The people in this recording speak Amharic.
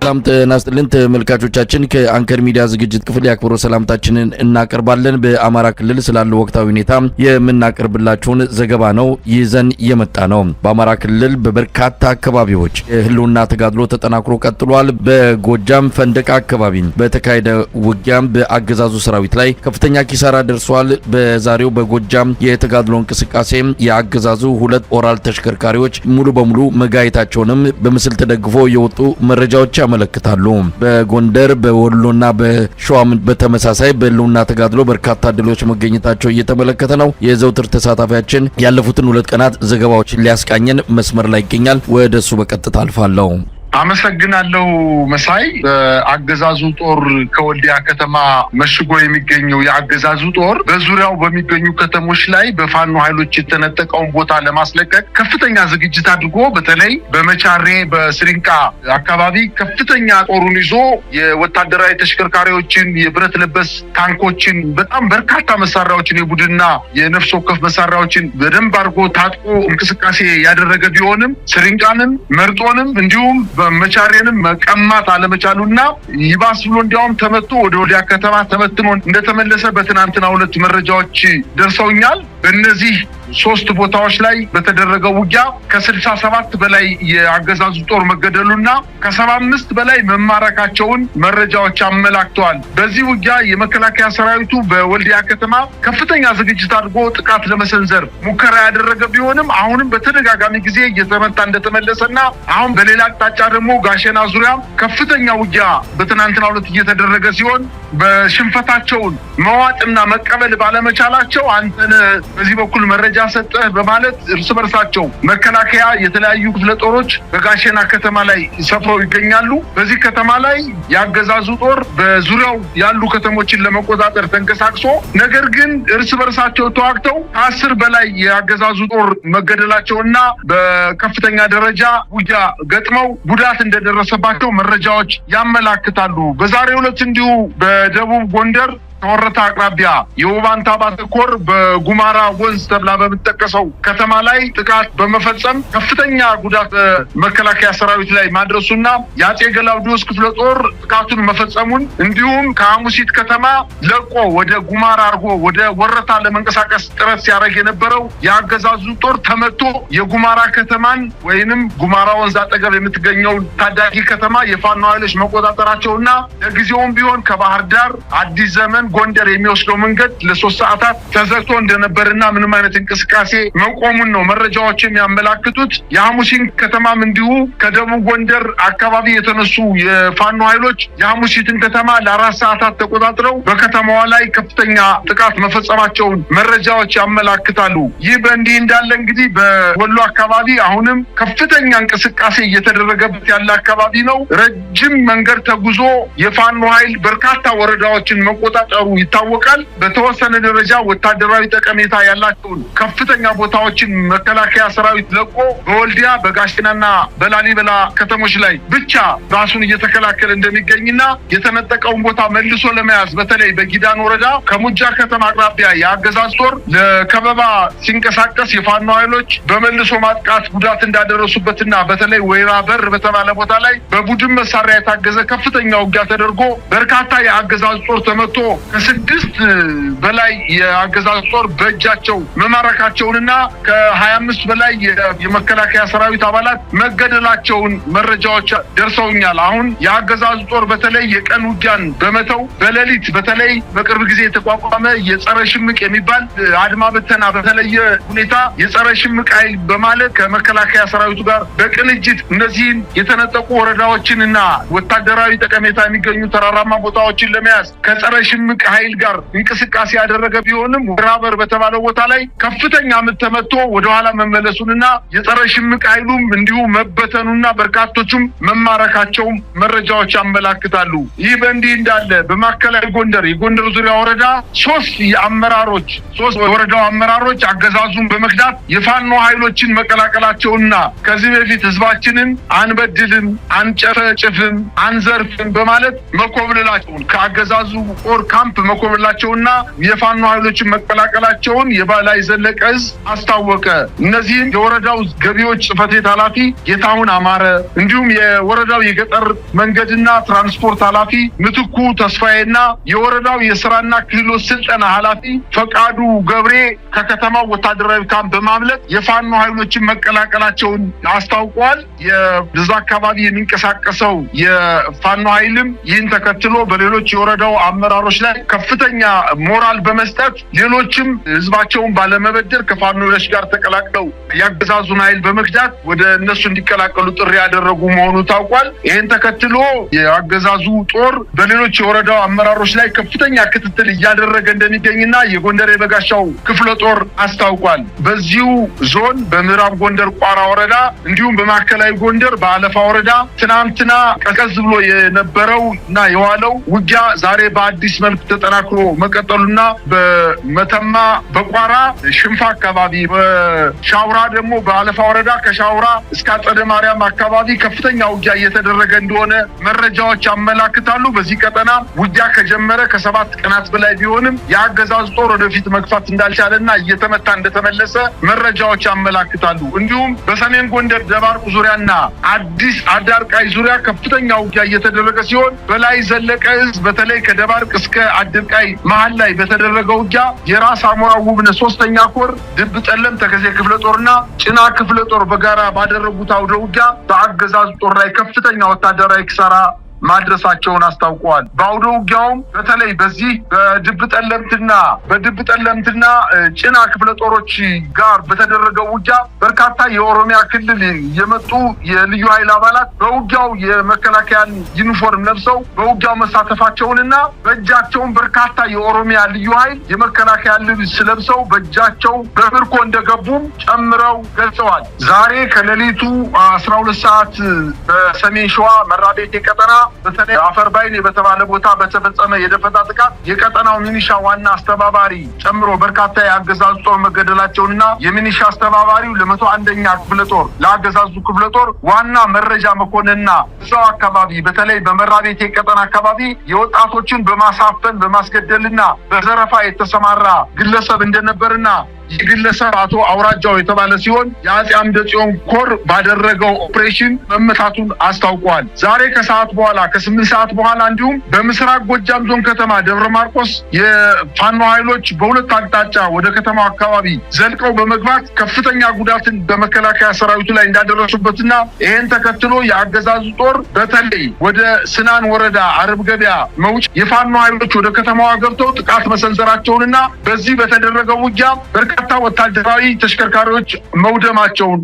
ሰላም ተናስተልን ተመልካቾቻችን ከአንከር ሚዲያ ዝግጅት ክፍል ያክብሮ ሰላምታችንን እናቀርባለን። በአማራ ክልል ስላለው ወቅታዊ ሁኔታ የምናቀርብላችሁን ዘገባ ነው ይዘን የመጣ ነው። በአማራ ክልል በበርካታ አካባቢዎች የህልውና ተጋድሎ ተጠናክሮ ቀጥሏል። በጎጃም ፈንደቃ አካባቢ በተካሄደ ውጊያም በአገዛዙ ሰራዊት ላይ ከፍተኛ ኪሳራ ደርሷል። በዛሬው በጎጃም የተጋድሎ እንቅስቃሴ የአገዛዙ ሁለት ኦራል ተሽከርካሪዎች ሙሉ በሙሉ መጋየታቸውንም በምስል ተደግፎ የወጡ መረጃዎች ያመለክታሉ። በጎንደር በወሎና በሸዋም በተመሳሳይ በህልውና ተጋድሎ በርካታ ድሎች መገኘታቸው እየተመለከተ ነው። የዘውትር ተሳታፊያችን ያለፉትን 2 ቀናት ዘገባዎችን ሊያስቃኘን መስመር ላይ ይገኛል። ወደሱ በቀጥታ አልፋለሁ። አመሰግናለሁ መሳይ። በአገዛዙ ጦር ከወልዲያ ከተማ መሽጎ የሚገኘው የአገዛዙ ጦር በዙሪያው በሚገኙ ከተሞች ላይ በፋኖ ኃይሎች የተነጠቀውን ቦታ ለማስለቀቅ ከፍተኛ ዝግጅት አድርጎ በተለይ በመቻሬ በስሪንቃ አካባቢ ከፍተኛ ጦሩን ይዞ የወታደራዊ ተሽከርካሪዎችን፣ የብረት ለበስ ታንኮችን፣ በጣም በርካታ መሳሪያዎችን የቡድንና የነፍስ ወከፍ መሳሪያዎችን በደንብ አድርጎ ታጥቆ እንቅስቃሴ ያደረገ ቢሆንም ስሪንቃንም መርጦንም እንዲሁም መቻሬንም መቀማት አለመቻሉና ይባስ ብሎ እንዲያውም ተመቶ ወደ ወልዲያ ከተማ ተበትኖ እንደተመለሰ በትናንትናው ዕለት መረጃዎች ደርሰውኛል። በእነዚህ 3 ቦታዎች ላይ በተደረገው ውጊያ ከ67 በላይ የአገዛዙ ጦር መገደሉና ከ75 በላይ መማረካቸውን መረጃዎች አመላክተዋል። በዚህ ውጊያ የመከላከያ ሰራዊቱ በወልዲያ ከተማ ከፍተኛ ዝግጅት አድርጎ ጥቃት ለመሰንዘር ሙከራ ያደረገ ቢሆንም አሁንም በተደጋጋሚ ጊዜ እየተመታ እንደተመለሰና አሁን በሌላ አቅጣጫ ደግሞ ጋሸና ዙሪያ ከፍተኛ ውጊያ በትናንትናው ዕለት እየተደረገ ሲሆን በሽንፈታቸውን መዋጥና መቀበል ባለመቻላቸው አንተን በዚህ በኩል መረጃ ሰጠህ በማለት እርስ በርሳቸው መከላከያ የተለያዩ ክፍለ ጦሮች በጋሸና ከተማ ላይ ሰፍረው ይገኛሉ። በዚህ ከተማ ላይ ያገዛዙ ጦር በዙሪያው ያሉ ከተሞችን ለመቆጣጠር ተንቀሳቅሶ ነገር ግን እርስ በርሳቸው ተዋግተው 10 በላይ ያገዛዙ ጦር መገደላቸውና በከፍተኛ ደረጃ ውጊያ ገጥመው ጉዳት እንደደረሰባቸው መረጃዎች ያመላክታሉ። በዛሬው ዕለት እንዲሁ በደቡብ ጎንደር ተወረታ አቅራቢያ የውባንታ ባተኮር በጉማራ ወንዝ ተብላ በምትጠቀሰው ከተማ ላይ ጥቃት በመፈጸም ከፍተኛ ጉዳት በመከላከያ ሰራዊት ላይ ማድረሱና የአጼ ገላውዲዮስ ክፍለ ጦር ጥቃቱን መፈጸሙን እንዲሁም ከሐሙሲት ከተማ ለቆ ወደ ጉማራ አርጎ ወደ ወረታ ለመንቀሳቀስ ጥረት ሲያደርግ የነበረው የአገዛዙ ጦር ተመቶ የጉማራ ከተማን ወይንም ጉማራ ወንዝ አጠገብ የምትገኘው ታዳጊ ከተማ የፋኖ ኃይሎች መቆጣጠራቸውና ለጊዜውም ቢሆን ከባህር ዳር አዲስ ዘመን ጎንደር የሚወስደው መንገድ ለ3 ሰዓታት ተዘግቶ እንደነበርና ምንም አይነት እንቅስቃሴ መቆሙን ነው መረጃዎች የሚያመላክቱት። የሐሙሲን ከተማም እንዲሁ ከደቡብ ጎንደር አካባቢ የተነሱ የፋኖ ኃይሎች የሐሙሲትን ከተማ ለ4 ሰዓታት ተቆጣጥረው በከተማዋ ላይ ከፍተኛ ጥቃት መፈጸማቸውን መረጃዎች ያመላክታሉ። ይህ በእንዲህ እንዳለ እንግዲህ በወሎ አካባቢ አሁንም ከፍተኛ እንቅስቃሴ እየተደረገበት ያለ አካባቢ ነው። ረጅም መንገድ ተጉዞ የፋኖ ኃይል በርካታ ወረዳዎችን መቆጣጠሩ ይታወቃል። በተወሰነ ደረጃ ወታደራዊ ጠቀሜታ ያላቸውን ከፍተኛ ቦታዎችን መከላከያ ሰራዊት ለቆ በወልዲያ በጋሽናና በላሊበላ ከተሞች ላይ ብቻ ራሱን እየተከላከለ እንደሚገኝና የተነጠቀውን ቦታ መልሶ ለመያዝ በተለይ በጊዳን ወረዳ ከሙጃ ከተማ አቅራቢያ የአገዛዝ ጦር ለከበባ ሲንቀሳቀስ የፋኖ ኃይሎች በመልሶ ማጥቃት ጉዳት እንዳደረሱበትና በተለይ ወይራ በር በተባለ ቦታ ላይ በቡድን መሳሪያ የታገዘ ከፍተኛ ውጊያ ተደርጎ በርካታ የአገዛዝ ጦር ተመቶ ከ6 በላይ የአገዛዝ ጦር በእጃቸው መማረካቸውንና ከ25 በላይ የመከላከያ ሰራዊት አባላት መገደላቸውን መረጃዎች ደርሰውኛል። አሁን የአገዛዝ ጦር በተለይ የቀን ውጊያን በመተው በሌሊት በተለይ በቅርብ ጊዜ የተቋቋመ የጸረ ሽምቅ የሚባል አድማ በተና በተለየ ሁኔታ የጸረ ሽምቅ ኃይል በማለት ከመከላከያ ሰራዊቱ ጋር በቅንጅት እነዚህን የተነጠቁ ወረዳዎችንና ወታደራዊ ጠቀሜታ የሚገኙ ተራራማ ቦታዎችን ለመያዝ ከጸረ ሽምቅ ኃይል ጋር እንቅስቃሴ ያደረገ ቢሆንም ወራበር በተባለው ቦታ ላይ ከፍተኛ ምት ተመቶ ወደ ኋላ መመለሱንና የጸረ ሽምቅ ኃይሉም እንዲሁ መበተኑና በርካቶቹም መማረካቸው መረጃዎች ያመላክታሉ። ይህ በእንዲህ እንዳለ በማዕከላዊ ጎንደር የጎንደር ዙሪያ ወረዳ 3 የወረዳው አመራሮች አገዛዙን በመክዳት የፋኖ ኃይሎችን መቀላቀላቸውና ከዚህ በፊት ህዝባችንን አንበድልም፣ አንጨፈጭፍም፣ አንዘርፍም በማለት መኮብለላቸውን ከአገዛዙ ጦር ካምፕ መኮብለላቸውና የፋኖ ኃይሎችን መቀላቀላቸውን የበላይ ዘለቀ ዕዝ አስታወቀ። እነዚህም የወረዳው ገቢዎች ጽሕፈት ቤት ኃላፊ ጌታሁን አማረ እንዲሁም የወረዳው የገጠር መንገድና ትራንስፖርት ኃላፊ ምትኩ ተስፋዬና የወረዳው የስራና ክህሎት ስልጠና ኃላፊ ፈቃዱ ገብሬ ከከተማው ወታደራዊ ካምፕ በማምለጥ የፋኖ ኃይሎችን መቀላቀላቸውን አስታውቀዋል። የዛ አካባቢ የሚንቀሳቀሰው የፋኖ ኃይልም ይህን ተከትሎ በሌሎች የወረዳው አመራሮች ላይ ከፍተኛ ሞራል በመስጠት ሌሎችም ህዝባቸውን ባለመበደር ከፋኖዎች ጋር ተቀላቅለው ያገዛዙን ኃይል በመክዳት ወደ እነሱ እንዲቀላቀሉ ጥሪ ያደረጉ መሆኑ ታውቋል። ይህን ተከትሎ የአገዛዙ ጦር በሌሎች የወረዳው አመራሮች ላይ ከፍተኛ ክትትል እያደረገ እንደሚገኝና የጎንደር የበጋሻው ክፍለ ጦር አስታውቋል። በዚሁ ዞን በምዕራብ ጎንደር ቋራ ወረዳ እንዲሁም በማዕከላዊ ጎንደር በአለፋ ወረዳ ትናንትና ቀዝቀዝ ብሎ የነበረው እና የዋለው ውጊያ ዛሬ በአዲስ መልክ ተጠናክሮ መቀጠሉና በመተማ በቋራ ሽንፋ አካባቢ በሻውራ ደግሞ በአለፋ ወረዳ ከሻውራ እስከ አጸደ ማርያም አካባቢ ከፍተኛ ውጊያ እየተደረገ እንደሆነ መረጃዎች ያመላክታሉ። በዚህ ቀጠና ውጊያ ከጀመረ ከ7 ቀናት በላይ ቢሆንም የአገዛዙ ጦር ወደፊት መግፋት እንዳልቻለና እየተመታ እንደተመለሰ መረጃዎች ያመላክታሉ። እንዲሁም በሰሜን ጎንደር ደባርቅ ዙሪያና አዲስ አዳርቃይ ዙሪያ ከፍተኛ ውጊያ እየተደረገ ሲሆን በላይ ዘለቀ ዕዝ በተለይ ከደባርቅ እስከ አድርቃይ መሃል ላይ በተደረገው ውጊያ የራስ አሞራ ውብነ 3ኛ ኮር ድብ ጠለም ተከዜ ክፍለ ጦርና ጭና ክፍለ ጦር በጋራ ባደረጉት አውደ ውጊያ በአገዛዙ ጦር ላይ ከፍተኛ ወታደራዊ ኪሳራ ማድረሳቸውን አስታውቀዋል። በአውደ ውጊያውም በተለይ በዚህ በድብ ጠለምትና ጭና ክፍለ ጦሮች ጋር በተደረገው ውጊያ በርካታ የኦሮሚያ ክልል የመጡ የልዩ ኃይል አባላት በውጊያው የመከላከያን ዩኒፎርም ለብሰው በውጊያው መሳተፋቸውንና በእጃቸውን በርካታ የኦሮሚያ ልዩ ኃይል የመከላከያ ልብስ ለብሰው በእጃቸው በምርኮ እንደገቡም ጨምረው ገልጸዋል። ዛሬ ከሌሊቱ 12 ሰዓት በሰሜን ሸዋ መራቤቴ ቀጠና በተለይ አፈርባይን በተባለ ቦታ በተፈጸመ የደፈጣ ጥቃት የቀጠናው ሚኒሻ ዋና አስተባባሪ ጨምሮ በርካታ የአገዛዙ ጦር መገደላቸውንና የሚኒሻ አስተባባሪው ለ101ኛ ክፍለ ጦር ለአገዛዙ ክፍለ ጦር ዋና መረጃ መኮንንና እዛው አካባቢ በተለይ በመራቤቴ ቀጠና አካባቢ የወጣቶችን በማሳፈን በማስገደልና በዘረፋ የተሰማራ ግለሰብ እንደነበርና የግለሰብ አቶ አውራጃው የተባለ ሲሆን የአጼ አምደ ጽዮን ኮር ባደረገው ኦፕሬሽን መመታቱን አስታውቀዋል። ዛሬ ከሰዓት በኋላ ከ8 ሰዓት በኋላ እንዲሁም በምስራቅ ጎጃም ዞን ከተማ ደብረ ማርቆስ የፋኖ ኃይሎች በሁለት አቅጣጫ ወደ ከተማው አካባቢ ዘልቀው በመግባት ከፍተኛ ጉዳትን በመከላከያ ሰራዊቱ ላይ እንዳደረሱበትና ይህን ተከትሎ የአገዛዙ ጦር በተለይ ወደ ስናን ወረዳ አረብ ገበያ መውጫ የፋኖ ኃይሎች ወደ ከተማዋ ገብተው ጥቃት መሰንዘራቸውንና በዚህ በተደረገው ውጊያ በርካታ ወታደራዊ ተሽከርካሪዎች መውደማቸውን